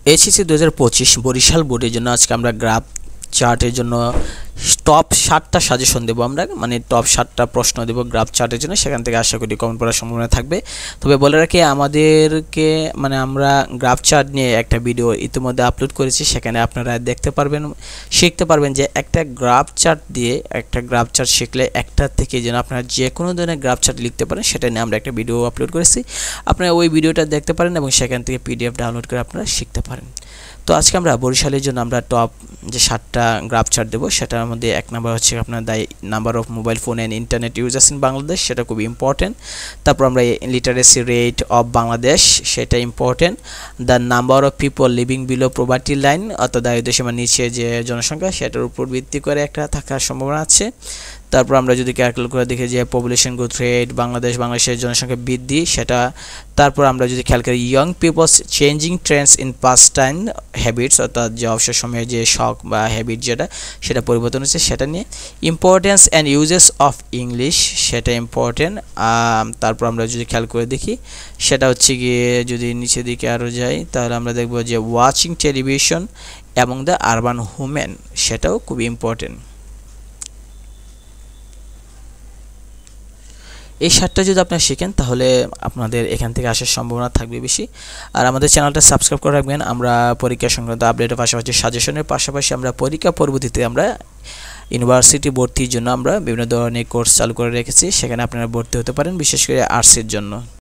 HSC 2025 Barishal বোর্ডের জন্য আজকে আমরা গ্রাফ চার্টের জন্য টপ 7টা সাজেশন দেব আমরা, মানে টপ 7টা প্রশ্ন দেব গ্রাফ চার্টের জন্য। সেখান থেকে আশা করি কমেন্ট করার সম্ভাবনা থাকবে। তবে বলে রাখি, আমাদেরকে মানে আমরা গ্রাফ চার্ট নিয়ে একটা ভিডিও ইতিমধ্যে আপলোড করেছি, সেখানে আপনারা দেখতে পারবেন, শিখতে পারবেন যে একটা গ্রাফ চার্ট দিয়ে একটা গ্রাফ চার্ট শিখলে একটা থেকে যেন আপনারা যে কোনো ধরনের গ্রাফ চার্ট লিখতে পারেন, সেটা নিয়ে আমরা একটা ভিডিও আপলোড করেছি। আপনারা ওই ভিডিওটা দেখতে পারেন এবং সেখান থেকে পিডিএফ ডাউনলোড করে আপনারা শিখতে পারেন। তো আজকে আমরা বরিশালের জন্য আমরা টপ যে 7টা গ্রাফ চার্ট দেবো, সেটার মধ্যে 1 নাম্বার হচ্ছে আপনার the number of mobile phone and internet users in Bangladesh, সেটা খুবই ইম্পর্টেন্ট। তারপর আমরা লিটারেসি রেট অফ বাংলাদেশ, সেটা important. The number of people living below poverty line, অর্থাৎ দারিদ্র্যসীমার নিচে যে জনসংখ্যা, সেটার উপর ভিত্তি করে একটা থাকার সম্ভাবনা আছে। তারপর আমরা যদি ক্যালকুলেট করে দেখি যে পপুলেশন গ্রোথ রেট বাংলাদেশের জনসংখ্যা বৃদ্ধি, সেটা। তারপর আমরা যদি খেয়াল করি young peoples changing trends in past time habits, অর্থাৎ যে অবসর সময়ে যে শখ বা হ্যাবিট সেটা পরিবর্তন হচ্ছে, সেটা নিয়ে। Importance and uses of English, সেটা ইম্পর্টেন্ট। তারপর আমরা যদি খেয়াল করে দেখি, সেটা হচ্ছে গিয়ে যদি নিচের দিকে আরও যাই, তাহলে আমরা দেখব যে ওয়াচিং টেলিভিশন এবং দ্য আরবান ওমেন, সেটাও খুবই ইম্পর্টেন্ট। এই 7টা যদি আপনারা শিখেন, তাহলে আপনাদের এখান থেকে আসার সম্ভাবনা থাকবে বেশি। আর আমাদের চ্যানেলটা সাবস্ক্রাইব করে রাখবেন। আমরা পরীক্ষা সংক্রান্ত আপডেটের পাশাপাশি সাজেশনের পাশাপাশি আমরা পরীক্ষা পরবর্তীতে আমরা ইউনিভার্সিটি ভর্তির জন্য আমরা বিভিন্ন ধরনের কোর্স চালু করে রেখেছি, সেখানে আপনারা ভর্তি হতে পারেন, বিশেষ করে আর্টসের জন্য।